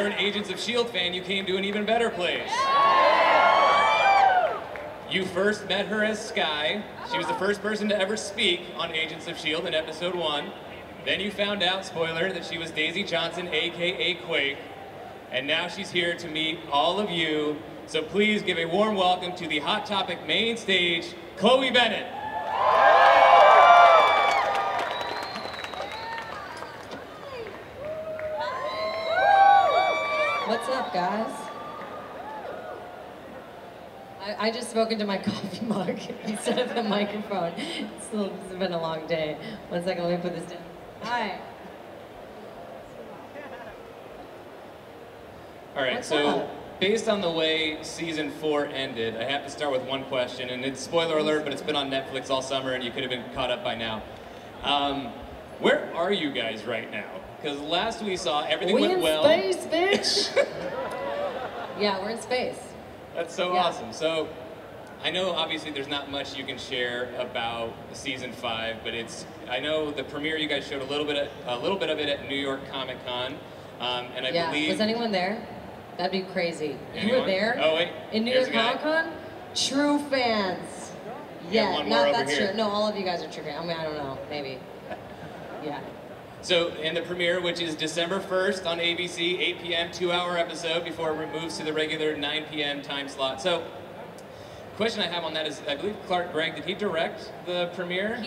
you're an Agents of S.H.I.E.L.D. fan, you came to an even better place. You first met her as Skye. She was the first person to ever speak on Agents of S.H.I.E.L.D. in episode 1. Then you found out, spoiler, that she was Daisy Johnson, aka Quake. And now she's here to meet all of you. So please give a warm welcome to the Hot Topic main stage, Chloe Bennet. What's up, guys? I just spoke into my coffee mug instead of the microphone. It's been a long day. 1 second, let me put this down. Hi. All right, What's so up? Based on the way season 4 ended, I have to start with one question, and it's spoiler alert, but it's been on Netflix all summer, and you could have been caught up by now. Where are you guys right now? Because last we saw, everything went well. We in space, bitch! Yeah, we're in space. That's so awesome. So, I know obviously there's not much you can share about season 5, but I know the premiere you guys showed a little bit of it at New York Comic Con, and I believe. Was anyone there? That'd be crazy. Anyone? You were there? Oh wait. In New York Comic Con? True fans. Yeah, that's true. No, all of you guys are true fans. I mean, I don't know, maybe. Yeah. So, in the premiere, which is December 1st on ABC, 8 p.m., 2-hour episode before it moves to the regular 9 p.m. time slot. So, question I have on that is, I believe Clark Gregg, did he direct the premiere?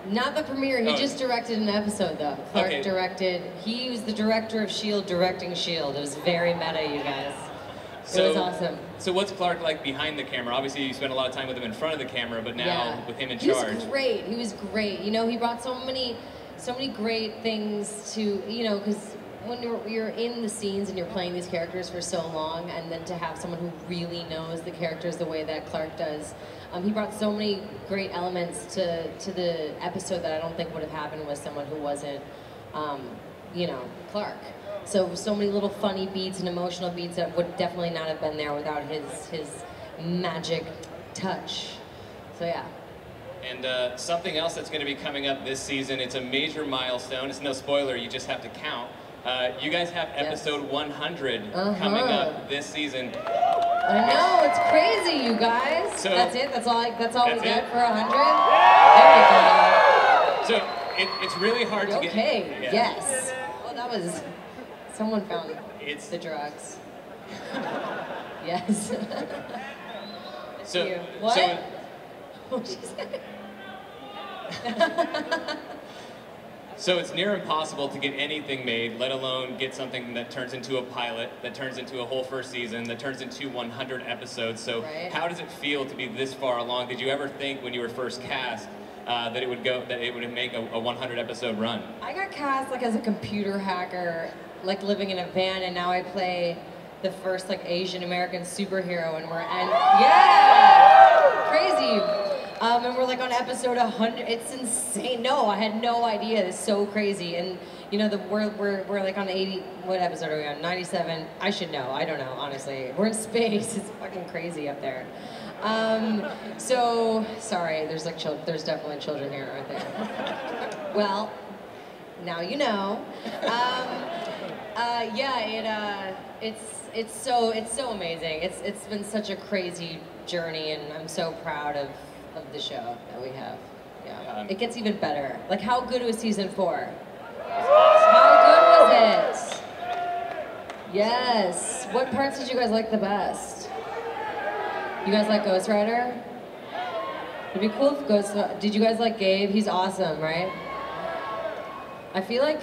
Not the premiere, he just directed an episode though. Clark directed, he was the director of S.H.I.E.L.D. directing S.H.I.E.L.D. It was very meta, you guys. It was awesome. So what's Clark like behind the camera? Obviously you spent a lot of time with him in front of the camera, but now with him in charge. He was great, he was great. You know, he brought so many great things to, you know, because when you're in the scenes and you're playing these characters for so long, and then to have someone who really knows the characters the way that Clark does, he brought so many great elements to the episode that I don't think would have happened with someone who wasn't, you know, Clark. So many little funny beats and emotional beats that would definitely not have been there without his magic touch. So yeah. And something else that's going to be coming up this season, it's a major milestone. It's no spoiler, you just have to count. You guys have episode 100 coming up this season. I know, it's crazy, you guys. So, that's it? That's all we get for 100? There we go. So, it's really hard to get... Okay, yes. Oh, that was... Someone found the drugs. Yes. So, what? What'd she say? So it's near impossible to get anything made, let alone get something that turns into a pilot, that turns into a whole first season, that turns into 100 episodes. So how does it feel to be this far along? Did you ever think when you were first cast that it would make a 100 episode run? I got cast like as a computer hacker, like living in a van, and now I play the first like Asian American superhero, and crazy. And we're like on episode 100. It's insane. No, I had no idea. It's so crazy. And you know, we're like on 80. What episode are we on? 97. I should know. I don't know, honestly. We're in space. It's fucking crazy up there. So sorry. There's like there's definitely children here, aren't there? Well, now you know. Yeah. It's so amazing. It's been such a crazy journey, and I'm so proud of the show that we have. Yeah. It gets even better. Like, how good was season 4? How good was it? Yes. What parts did you guys like the best? You guys like Ghost Rider? It'd be cool if did you guys like Gabe? He's awesome, right? I feel like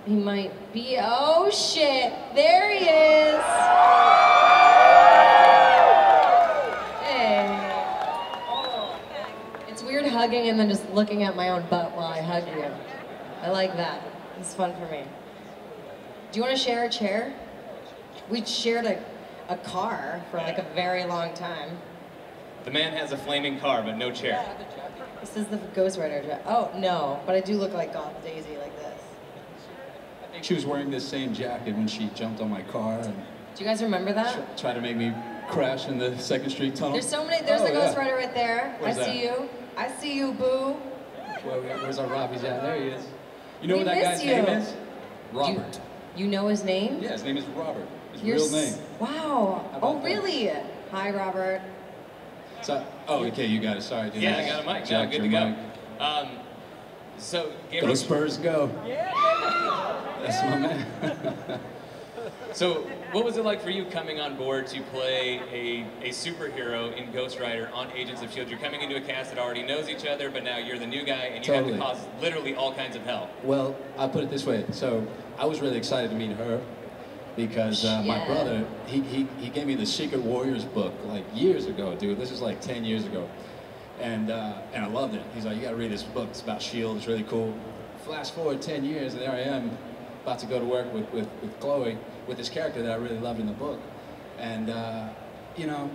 he might be, oh shit, there he is! Hugging and then just looking at my own butt while I hug you. I like that. It's fun for me. Do you want to share a chair? We shared a car for like a very long time. The man has a flaming car, but no chair. This is the Ghost Rider jacket. Oh, no, but I do look like Goth Daisy like this. I think she was wearing this same jacket when she jumped on my car. And do you guys remember that? Tried to make me crash in the 2nd Street tunnel. There's so many, there's the Ghost Rider right there. Where's I see you. I see you, boo. Where's our Robbie's at? There he is. You know what that guy's name is? Robert. You know his name? Yeah, his name is Robert. His real name. Wow. Oh, really? Hi, Robert. So, oh, okay, you got it. Sorry, dude. Yeah, I got a mic. No, good to go. So, Gabriel, go Spurs, go. Yeah. That's my man. So, what was it like for you coming on board to play a superhero in Ghost Rider on Agents of S.H.I.E.L.D.? You're coming into a cast that already knows each other, but now you're the new guy, and you have to cause literally all kinds of hell. Well, I'll put it this way. So, I was really excited to meet her because my brother, he gave me the Secret Warriors book like years ago, dude. This is like 10 years ago. And I loved it. He's like, you gotta read this book. It's about S.H.I.E.L.D. It's really cool. Flash forward 10 years, and there I am, about to go to work with Chloe, with this character that I really loved in the book. And, you know,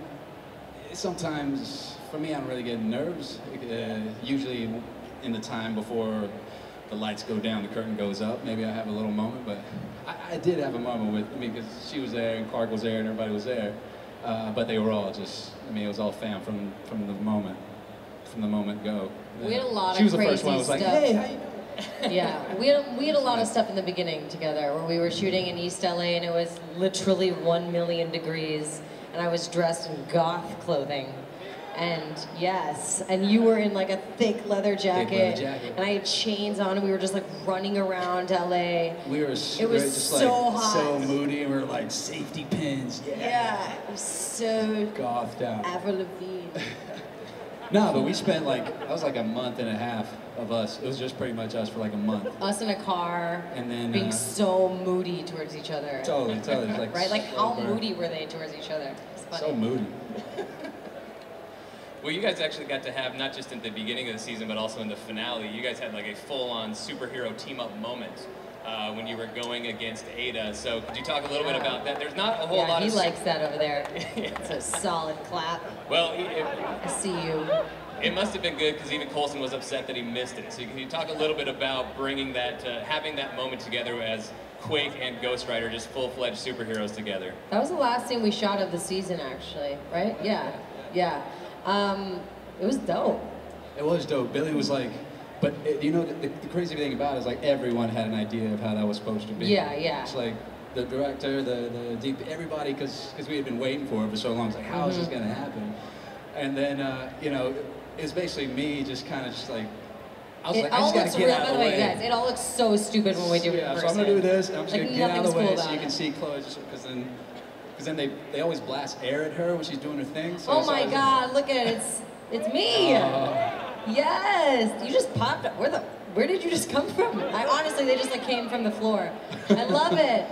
sometimes, for me, I don't really get nerves. Usually in the time before the lights go down, the curtain goes up, maybe I have a little moment, but I did have a moment with, because she was there, and Clark was there, and everybody was there. But they were all just, it was all fam from the moment go. We had a lot of crazy stuff. She was the first one. I was like, hey, how you doing? Yeah, we had a lot of stuff in the beginning together where we were shooting in East LA and it was literally 1 million degrees and I was dressed in goth clothing. And yes, and you were in like a thick leather jacket, and I had chains on and we were just like running around LA. It was so like, hot. So moody, and we were like safety pins. Yeah, it was so gothed out. Avril Lavigne. No, but we spent like, that was like a month and a half of us. It was just pretty much us for like a month. Us in a car, and then being so moody towards each other. Totally. Like, right? Like so how moody were they towards each other? It's funny. So moody. Well, you guys actually got to have, not just in the beginning of the season, but also in the finale, you guys had like a full-on superhero team-up moment when you were going against Ada. So could you talk a little bit about that? There's not a whole lot of... he likes that over there. It's a solid clap. Well, I see you. It must have been good because even Coulson was upset that he missed it. So can you talk a little bit about bringing that, having that moment together as Quake and Ghost Rider, just full-fledged superheroes together? That was the last scene we shot of the season, actually, right? Yeah. It was dope. It was dope. Billy was like, but you know, the crazy thing about it is like everyone had an idea of how that was supposed to be. Yeah. It's like the director, the DP, everybody, because we had been waiting for it for so long. It's like, how is this going to happen? And then, you know, it's basically me just kind of just like, I was like, I just got to get out of the way. Guys, it all looks so stupid when we do it in person. So I'm going to do this, and I'm just going to get out of the way cool so you can see Chloe, because then they always blast air at her when she's doing her thing. So oh my God, look at it. It's me. Yes. You just popped up. Where did you just come from? Honestly, they just like came from the floor. I love it.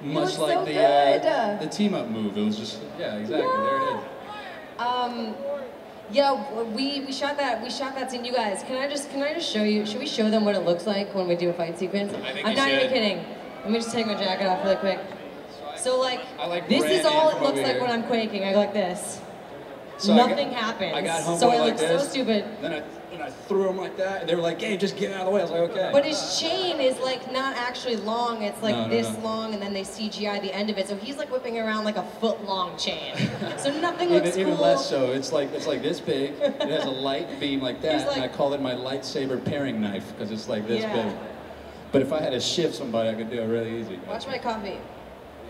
Much like so the team up move. It was just, yeah, exactly. Yeah. There it is. Yeah, we shot that scene. You guys, can I just show you? Should we show them what it looks like when we do a fight sequence? I'm not even kidding. Let me just take my jacket off really quick. So like this is all it looks like when I'm quaking. I go like this. So nothing happens. I got home so I like look this, so stupid. Then I threw him like that, and they were like, "Hey, just get out of the way." I was like, "Okay." But his chain is like not actually long. It's like long, and then they CGI the end of it. So he's like whipping around like a foot-long chain. So nothing looks cool. Even less so. It's like this big. It has a light beam like that, and I call it my lightsaber paring knife because it's like this big. But if I had to shift somebody, I could do it really easy. Watch my coffee.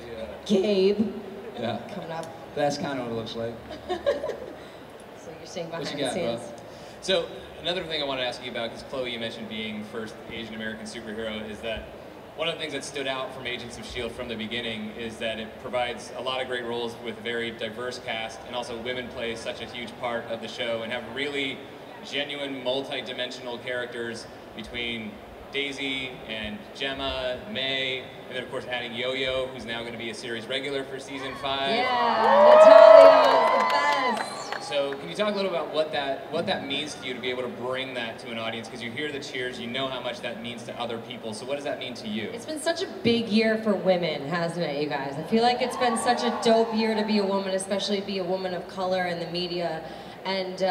Yeah. Gabe. Yeah. Coming up. That's kind of what it looks like. So you're seeing behind the scenes. So another thing I want to ask you about, because Chloe, you mentioned being first Asian American superhero, is that one of the things that stood out from Agents of S.H.I.E.L.D. from the beginning is that it provides a lot of great roles with a very diverse cast, and also women play such a huge part of the show and have really genuine multi-dimensional characters between Daisy and Gemma, May, and then of course adding Yo-Yo, who's now going to be a series regular for season 5. Yeah, Natalia, the best. So can you talk a little about what that means to you to be able to bring that to an audience? Because you hear the cheers, you know how much that means to other people. So what does that mean to you? It's been such a big year for women, hasn't it, you guys? I feel like it's been such a dope year to be a woman, especially be a woman of color in the media. And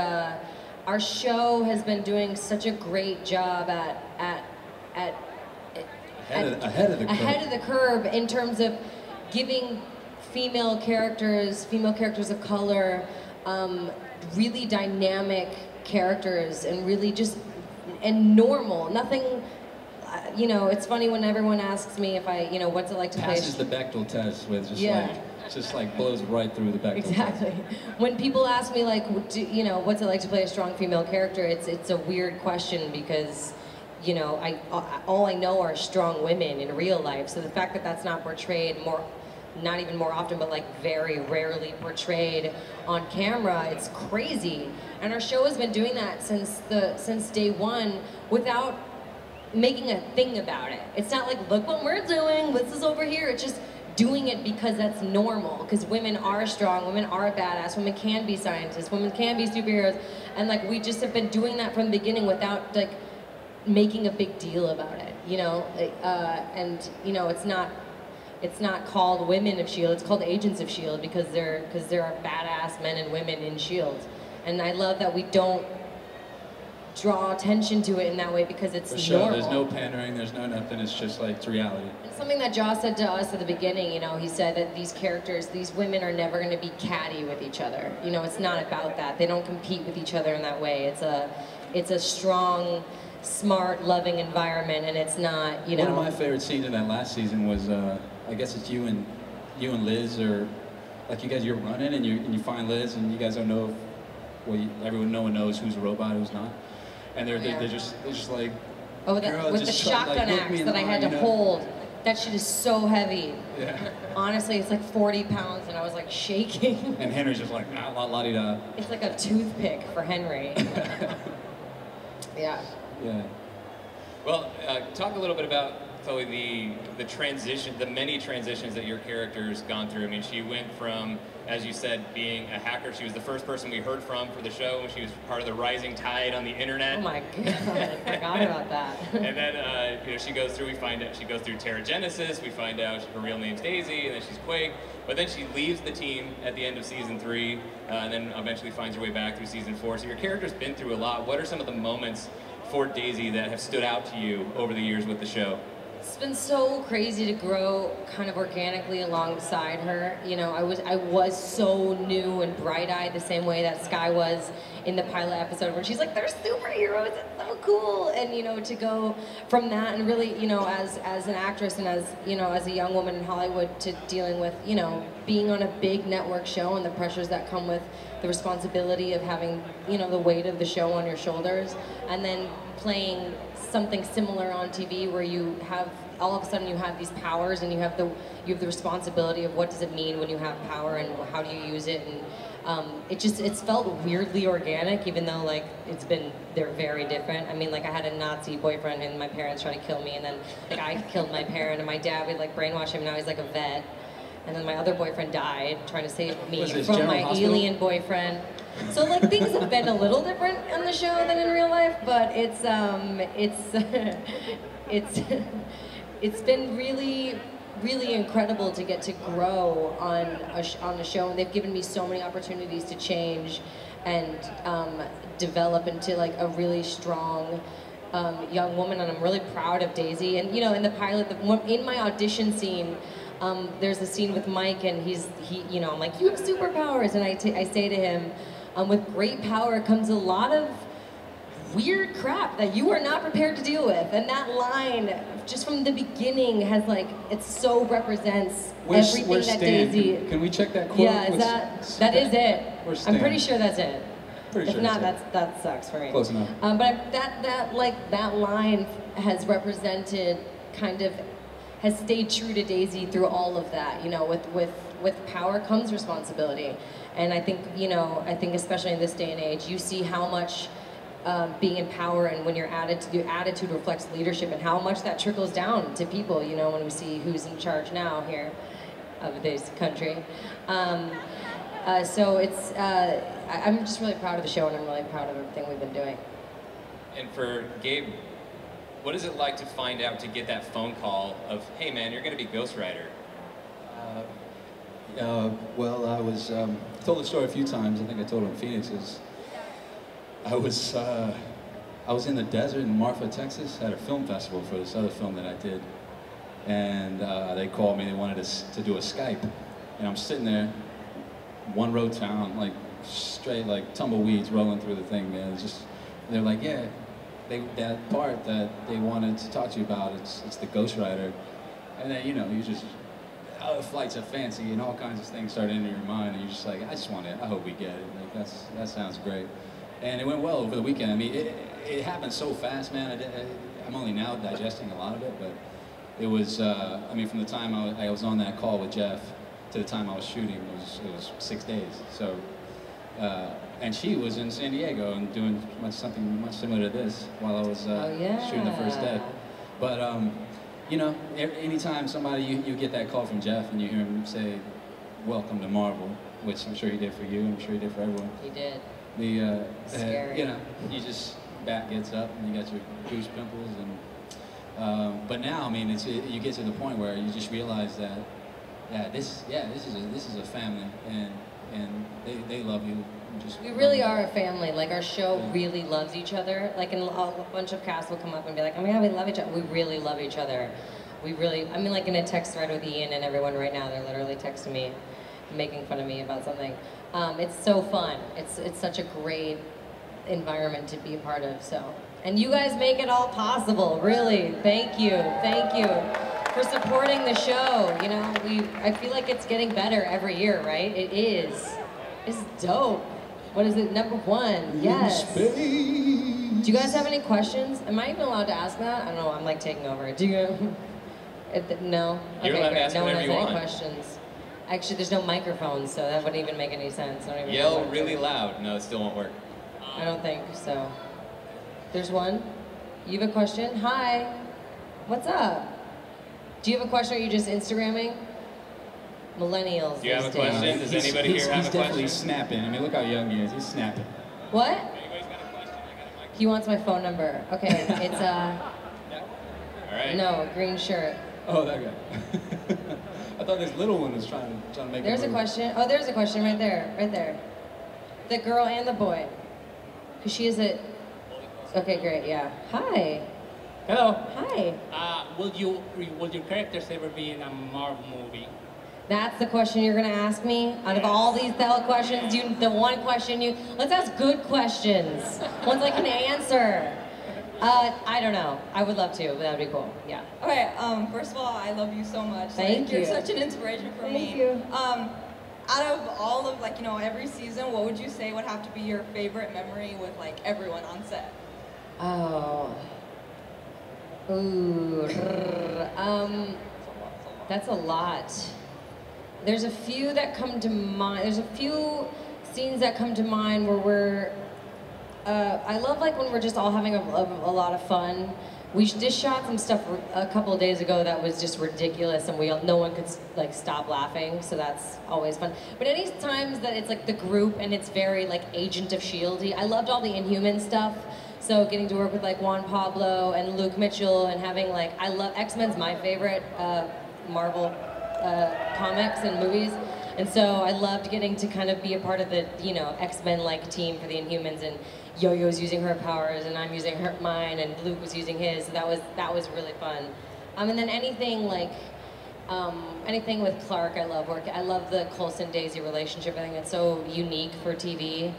our show has been doing such a great job ahead of the curve in terms of giving female characters of color, really dynamic characters and really just, and normal, nothing, you know, it's funny when everyone asks me if I, you know, what's it like to play. Passes the Bechdel test with just like blows right through the Bechdel exactly. test. When people ask me like, you know, what's it like to play a strong female character, it's a weird question because, you know, all I know are strong women in real life. So the fact that that's not portrayed not even more often, but like very rarely portrayed on camera, it's crazy. And our show has been doing that since day one without making a thing about it. It's not like, look what we're doing, this is over here. It's just doing it because that's normal, because women are strong, women are badass, women can be scientists, women can be superheroes, and like we just have been doing that from the beginning without like making a big deal about it, you know. And you know, it's not called Women of S.H.I.E.L.D., it's called Agents of S.H.I.E.L.D. because there are badass men and women in S.H.I.E.L.D. And I love that we don't draw attention to it in that way because it's normal. There's no pandering, there's no nothing, it's just like, it's reality. It's something that Joss said to us at the beginning, you know, he said that these characters, these women are never going to be catty with each other. You know, it's not about that. They don't compete with each other in that way. It's a strong, smart, loving environment, and it's not, you know. One of my favorite scenes in that last season was, I guess it's you and Liz, or like you're running and you find Liz and you guys don't know, no one knows who's a robot, who's not. And they're just like, oh, with the shotgun axe that I had to hold. That shit is so heavy. Yeah. Honestly, it's like 40 pounds, and I was like shaking. And Henry's just like, la-di-da. It's like a toothpick for Henry. Yeah. Yeah. Well, talk a little bit about, Chloe, the transition, the many transitions that your character's gone through. I mean, she went from, as you said, being a hacker. She was the first person we heard from for the show when she was part of the rising tide on the internet. Oh my God, I forgot about that. And then, you know, she goes through Teragenesis, we find out her real name's Daisy, and then she's Quake. But then she leaves the team at the end of season 3, and then eventually finds her way back through season 4. So your character's been through a lot. What are some of the moments for Daisy that have stood out to you over the years with the show? It's been so crazy to grow kind of organically alongside her. You know, I was so new and bright-eyed the same way that Sky was in the pilot episode where she's like, they're superheroes, it's so cool. And, you know, to go from that and really, you know, as an actress and as, you know, as a young woman in Hollywood to dealing with, you know, being on a big network show and the pressures that come with the responsibility of having, you know, the weight of the show on your shoulders, and then playing something similar on TV where you have, all of a sudden you have these powers and you have the responsibility of what does it mean when you have power and how do you use it, and it's felt weirdly organic, even though like they're very different. I mean, like I had a Nazi boyfriend and my parents tried to kill me, and then like I killed my parent and my dad would like brainwash him, now he's like a vet. And then my other boyfriend died trying to save me from my alien boyfriend. So like things have been a little different on the show than in real life, but it's been really, really incredible to get to grow on a show, and they've given me so many opportunities to change and develop into like a really strong young woman, and I'm really proud of Daisy. And you know, in the pilot, in my audition scene, there's a scene with Mike, and you know, I'm like, you have superpowers, and I say to him, with great power comes a lot of weird crap that you are not prepared to deal with. And that line, just from the beginning, has like, it so represents everything that Daisy. Can we check that quote? Yeah, that is it. I'm pretty sure that's it. If not, that sucks for me. Close enough. But that line has represented, kind of, has stayed true to Daisy through all of that. You know, with power comes responsibility, and I think, you know, especially in this day and age, you see how much being in power and when your attitude reflects leadership, and how much that trickles down to people. You know, when we see who's in charge now here of this country. So it's, I'm just really proud of the show, and I'm really proud of everything we've been doing. And for Gabe, what is it like to find out, to get that phone call of, hey man, you're going to be Ghost Rider? Well, I was told the story a few times. I think I told it in Phoenix. I was in the desert in Marfa, Texas, at a film festival for this other film that I did, and they called me. They wanted us to do a Skype, and I'm sitting there, one road town, like straight like tumbleweeds rolling through the thing, man. It's just, they're like, yeah, that part that they wanted to talk to you about, it's the ghostwriter. And then, you know, you just, flights of fancy and all kinds of things start entering your mind, and you're just like, I just want it, I hope we get it. Like, that sounds great. And it went well over the weekend. I mean, it happened so fast, man. I'm only now digesting a lot of it, but it was, I mean, from the time I was on that call with Jeff to the time I was shooting, it was 6 days. So, and she was in San Diego and doing something much similar to this while I was shooting the first day. But, you know, anytime somebody, you get that call from Jeff and you hear him say, welcome to Marvel, which I'm sure he did for you, I'm sure he did for everyone. He did. Scary. You know, you just, back gets up and you got your goose pimples. And, but now, I mean, you get to the point where you just realize that, this is a family, and they love you. We really are a family. Like, our show really loves each other. Like, and a bunch of cast will come up and be like, oh my God, we love each other. We really love each other. We really, I mean, like in a text thread with Ian and everyone right now, they're literally texting me, making fun of me about something. It's so fun. It's such a great environment to be a part of, so. And you guys make it all possible, really. Thank you for supporting the show. You know, I feel like it's getting better every year, right? It is. It's dope. What is it, #1? Yes. Do you guys have any questions? Am I even allowed to ask that? I don't know, I'm like taking over. Do you? No? You're allowed to ask no one whatever has you any want. questions. Actually, there's no microphones, so that wouldn't even make any sense. I don't even Yell really loud. No, it still won't work. I don't think so. There's one. You have a question? Hi. What's up? Do you have a question or are you just Instagramming? Millennials. Do you have a question? Does anybody here have a question? He's definitely snapping. I mean, look how young he is. He's snapping. What? Anybody's got a question? I got a mic. He wants my phone number. Okay, it's All right. no, green shirt. Oh, that guy. I thought this little one was trying to make. There's a question. Oh, there's a question right there, right there. The girl and the boy. Cause she is a. Okay, great. Yeah. Hi. Hello. Hi. Will your characters ever be in a Marvel movie? That's the question you're gonna ask me? Out of all these questions, the one question let's ask good questions. Ones I can answer. I don't know. I would love to, but that would be cool. Yeah. Okay, first of all, I love you so much. Thank you. You're such an inspiration for me. Thank you. Out of all of, like, you know, every season, what would you say would have to be your favorite memory with, like, everyone on set? Oh. Ooh. That's a lot. There's a few that come to mind. There's a few scenes that come to mind where we're, I love like when we're just all having a lot of fun. We just shot some stuff a couple of days ago that was just ridiculous and no one could like stop laughing, so that's always fun. But any times that it's like the group and it's very like Agent of S.H.I.E.L.D.y, I loved all the Inhuman stuff. So getting to work with like Juan Pablo and Luke Mitchell and having like, I love, X-Men's my favorite Marvel comics and movies. And so I loved getting to kind of be a part of the, you know, X-Men-like team for the Inhumans, and Yo-Yo's using her powers and I'm using mine and Luke was using his, so that was really fun. And then anything like, anything with Clark, I love working. I love the Coulson-Daisy relationship. I think it's so unique for TV.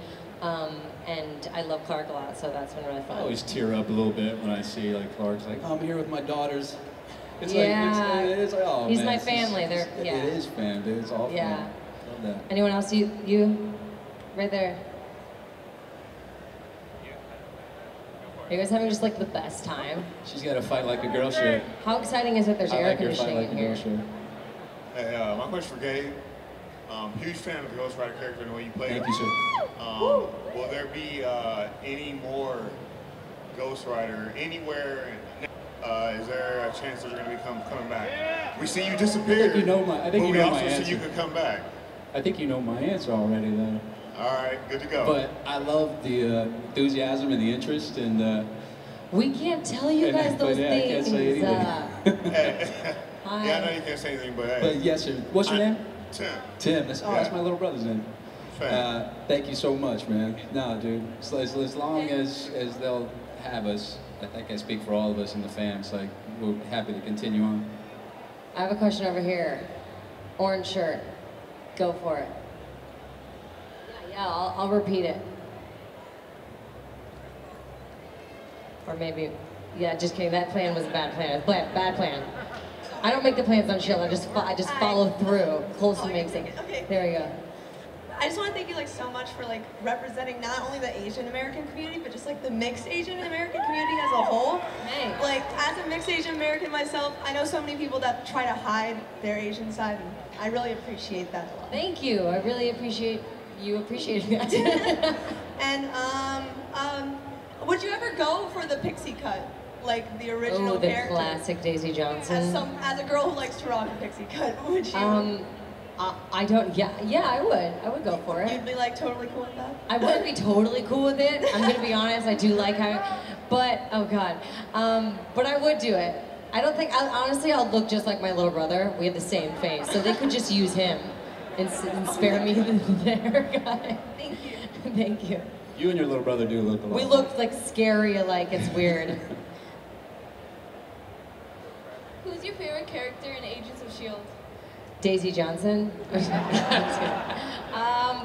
And I love Clark a lot, so that's been really fun. I always tear up a little bit when I see like Clark's like, oh, I'm here with my daughters. It's yeah. It's like, oh, he's man, my family. Yeah. It is fam, dude. It's all yeah. fam. Love that. Anyone else? You? Right there. Are you guys having just like the best time? She's got to fight like a girl should. How exciting is it there's air conditioning like in here? Hey, my question for Gabe. Huge fan of the Ghost Rider character and the way you play it. Thank you, sir. Will there be any more Ghost Rider anywhere? Is there a chance that you're going to be coming back? We see you disappear. I think you know my also answer. see you could come back. I think you know my answer already, though. All right, good to go. But I love the enthusiasm and the interest, and we can't tell you guys those yeah, things. I can't say anything. Hi. Yeah, I know you can't say anything, but hey. But yes, sir. What's your name? Tim. Tim. That's my little brother's name. Thank you so much, man. No, dude. As long as they'll have us, I think I speak for all of us in the fans. Like, we're happy to continue on. I have a question over here. Orange shirt. Go for it. Yeah, I'll repeat it. Or maybe, yeah, just kidding. That plan was a bad plan. Bad plan. I don't make the plans on Shield. I just follow through. Colson makes it. Okay. There you go. I just want to thank you like so much for like representing not only the Asian American community, but just like the mixed Asian American community as a whole. Thanks. Like as a mixed Asian American myself, I know so many people that try to hide their Asian side, and I really appreciate that a lot. Thank you. I really appreciate you appreciating that. And would you ever go for the Pixie cut, like the original the character? classic Daisy Johnson. As a girl who likes to rock a Pixie cut, would you? I don't. Yeah, I would go for it. You'd be like totally cool with that? I wouldn't be totally cool with it. I'm gonna be honest. I do like how, but oh god. But I would do it. I don't think. Honestly, I'll look just like my little brother. We have the same face, so they could just use him and spare me their guy. Thank you. Thank you. You and your little brother do look alike. We look like scary alike. It's weird. Who's your favorite character in Agents of S.H.I.E.L.D.? Daisy Johnson.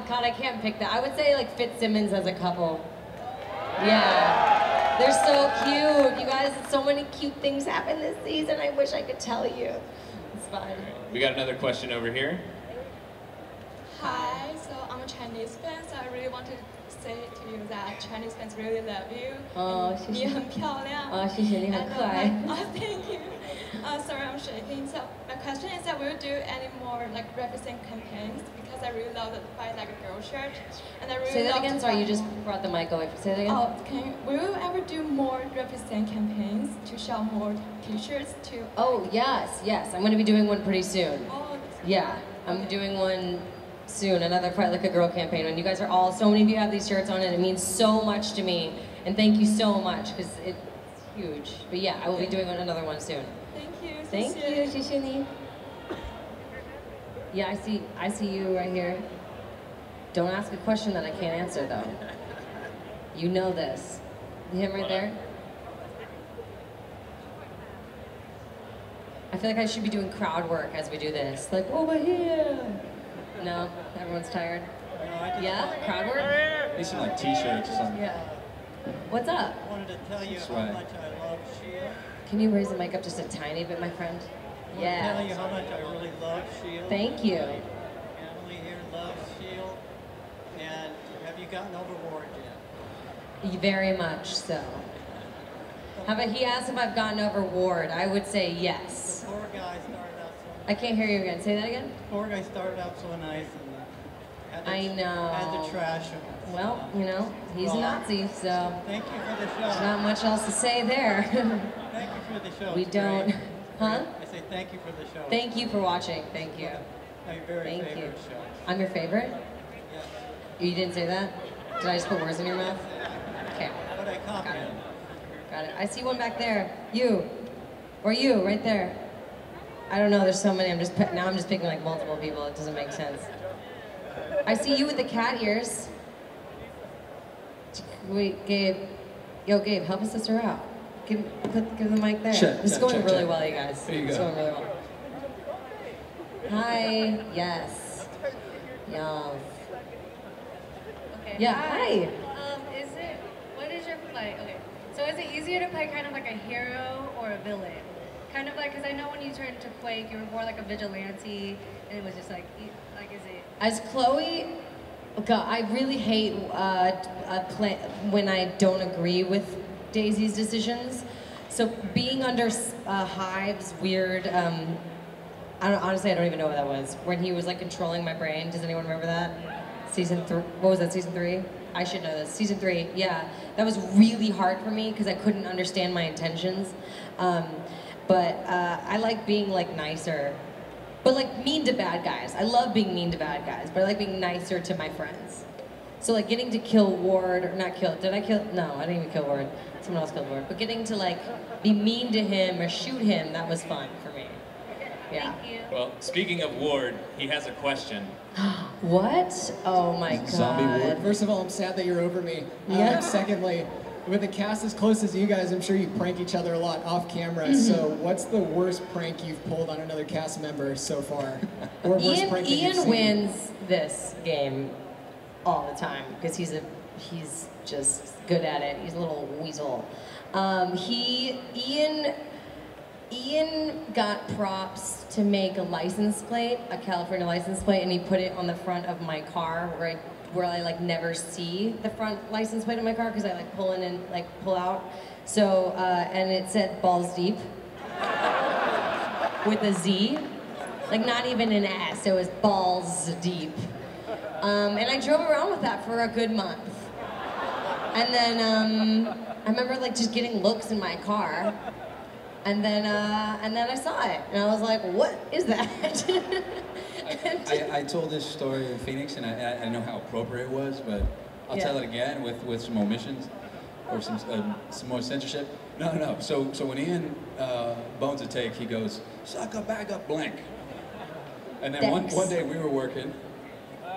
God, I can't pick that. I would say like Fitzsimmons as a couple. Yeah, they're so cute. You guys, so many cute things happen this season. I wish I could tell you. It's fine. We got another question over here. Hi, so I'm a Chinese fan, so I really want to say to you that Chinese fans really love you. Oh, 谢谢。你很漂亮。哦，谢谢，你很可爱。Thank you. Sorry, I'm shaking. So my question is that will you do any more like represent campaigns? Because I really love the fight like a girl shirt, and I really Say that love again. to Sorry, you fight just more. brought the mic away. Say that again. Oh, will you ever do more represent campaigns to show more t-shirts to? Oh yes, yes. I'm going to be doing one pretty soon. Oh, that's Yeah, I'm doing one soon. Another Fight Like a Girl campaign. And you guys are all, so many of you have these shirts on, and it means so much to me. And thank you so much because it's huge. But yeah, I will be doing another one soon. Thank you. Thank you, Shishini. Yeah, I see you right here. Don't ask a question that I can't answer though. You know this. Him right there? I feel like I should be doing crowd work as we do this. Like, over here. No? Everyone's tired? Yeah? Crowd work? Need some like t-shirts or something. Yeah. What's up? I wanted to tell you That's how right. much I love S.H.I.E.L.D. Can you raise the mic up just a tiny bit, my friend? I want to tell you how much I really love S.H.I.E.L.D. Thank you. My family here loves S.H.I.E.L.D. And have you gotten over Ward yet? Very much so. How about he asked if I've gotten over Ward? I would say yes. The poor guy started out so I can't hear you again. Say that again? poor guy started out so nice and I know. had to trash him. Well, you know, he's a Nazi, so Thank you for the show. there's not much else to say there. Thank you for the show. We It's don't. great. Huh? I say thank you for the show. Thank you for watching. Thank you. My very Thank favorite you. show. I'm your favorite? Yes. You didn't say that? Did I just put words in your mouth? Okay. But I copy it. Got it. I see one back there. You. Or you, right there. I don't know, there's so many. Now I'm just picking like multiple people. It doesn't make sense. I see you with the cat ears. Wait, Gabe. Yo, Gabe, help a sister out. Give the mic there. Check, This is check, going check, really check. well, you guys. There you It's go. going really well. Hi. Yes. Yes. Okay. Yeah, hi. What is your play? Okay, so is it easier to play kind of like a hero or a villain? Kind of like, because I know when you turned to Quake, you were more like a vigilante, and it was just like is it? As Chloe, God, I really hate when I don't agree with Daisy's decisions. So being under Hive's weird, honestly, I don't even know what that was. When he was like controlling my brain. Does anyone remember that? Season 3, what was that, season 3? I should know this. Season 3, yeah. That was really hard for me because I couldn't understand my intentions. But I like being like nicer. But like mean to bad guys. I love being mean to bad guys, but I like being nicer to my friends. So like getting to kill Ward, or not kill, did I kill? No, I didn't even kill Ward. Someone else killed Ward. But getting to like be mean to him or shoot him, that was fun for me. Yeah. Thank you. Well, speaking of Ward, he has a question. What? Oh my god. Zombie Ward. First of all, I'm sad that you're over me. Yeah. Secondly, with a cast as close as you guys, I'm sure you prank each other a lot off camera. So what's the worst prank you've pulled on another cast member so far? Or worst prank that you've Ian seen? wins this game all the time because he's just good at it. He's a little weasel. Ian got props to make a license plate, a California license plate, and he put it on the front of my car where I like never see the front license plate of my car because I like pull in and like pull out. So, and it said balls deep with a Z, like not even an S, it was balls deep. And I drove around with that for a good month. And then I remember like just getting looks in my car. And then I saw it, and I was like, "What is that?" I told this story in Phoenix, and I know how appropriate it was, but I'll tell it again with some omissions or some more censorship. No. So when Ian bones a take, he goes, "Suck a bag up blank," and then one day we were working,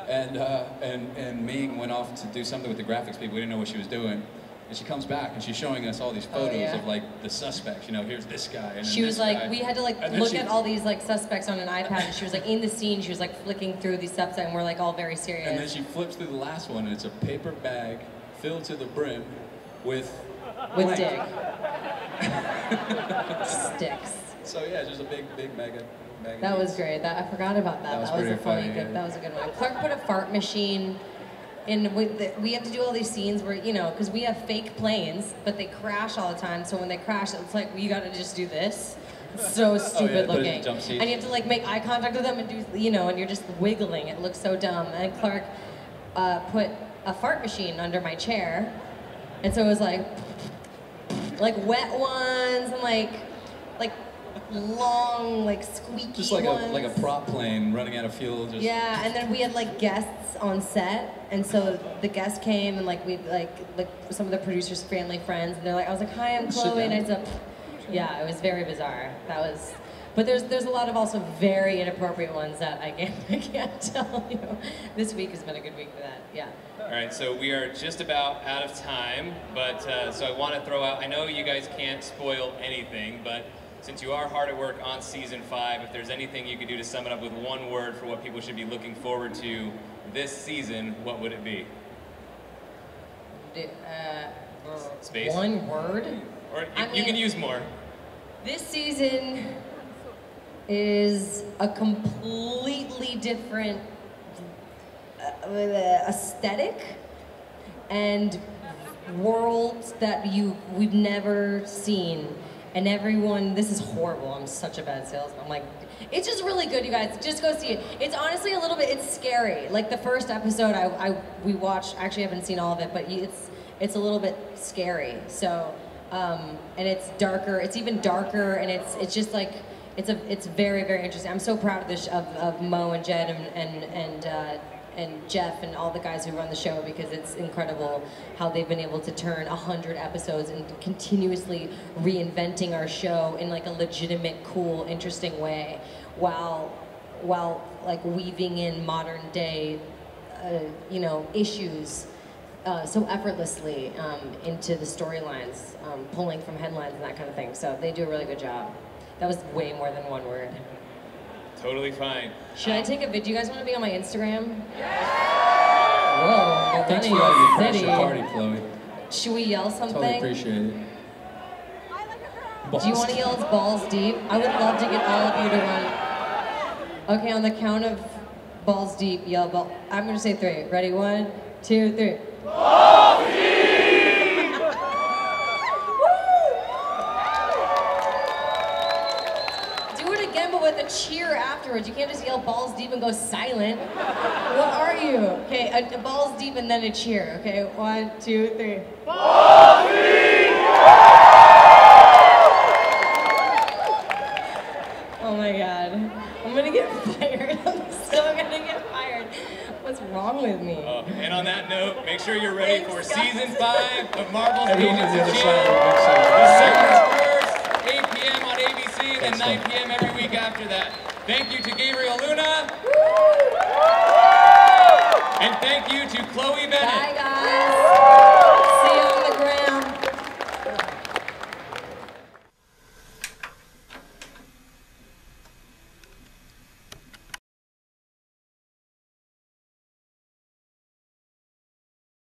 and Ming went off to do something with the graphics people. We didn't know what she was doing. And she comes back and she's showing us all these photos of like the suspects. You know, here's this guy. And she was like, guy. we had to like look at all these like suspects on an iPad, and she was like in the scene. She was like flicking through these suspects, and we're like all very serious. And then she flips through the last one, and it's a paper bag filled to the brim with dig sticks. So yeah, just a big bag. That was great. I forgot about that. That was a funny. That was a good one. Clark put a fart machine. And we have to do all these scenes where, you know, because we have fake planes, but they crash all the time. So when they crash, it's like, you gotta just do this. It's so stupid looking. And you have to like make eye contact with them and do, you know, and you're just wiggling. It looks so dumb. And Clark put a fart machine under my chair. And so it was like wet ones and like long, like squeaky just like ones. like a prop plane running out of fuel. Just yeah, and then we had like guests on set, and so the guests came, and like we like some of the producers' family friends, and they're like, I was like, "Hi, I'm Chloe," and I said, yeah, it was very bizarre. That was, but there's a lot of also very inappropriate ones that I can't tell you. This week has been a good week for that. Yeah. All right, so we are just about out of time, but so I want to throw out. I know you guys can't spoil anything, but since you are hard at work on season 5, if there's anything you could do to sum it up with one word for what people should be looking forward to this season, what would it be? Space? One word? Or you can use more. This season is a completely different aesthetic and world that we've never seen. And everyone, this is horrible. I'm such a bad salesman. I'm like, it's just really good, you guys. Just go see it. It's honestly a little bit, it's scary. Like the first episode we watched, actually I haven't seen all of it, but it's a little bit scary. So, and it's darker, it's even darker, and it's just like, it's very, very interesting. I'm so proud of this, of Mo and Jed and Jeff and all the guys who run the show, because it's incredible how they've been able to turn 100 episodes and continuously reinventing our show in like a legitimate, cool, interesting way, while like weaving in modern day, you know, issues so effortlessly into the storylines, pulling from headlines and that kind of thing. So they do a really good job. That was way more than one word. Totally fine. Should I take a video? Do you guys want to be on my Instagram? Whoa, thanks for letting me crash your party, Chloe. Should we yell something? Totally appreciate it. Do you want to yell it's balls deep? I would love to get all of you to run. Okay, on the count of balls deep, yell ball. I'm going to say 3. Ready? 1, 2, 3. Balls deep! With a cheer afterwards. You can't just yell balls deep and go silent. What are you? Okay, balls deep and then a cheer. Okay, 1, 2, 3. Balls deep! Oh my God. I'm gonna get fired. I'm so gonna get fired. What's wrong with me? And on that note, make sure you're ready for season 5 of Marvel's Agents of S.H.I.E.L.D. December 1st, 8 p.m. on ABC, and 9 p.m. every week after that. Thank you to Gabriel Luna. And thank you to Chloe Bennet. Bye, guys.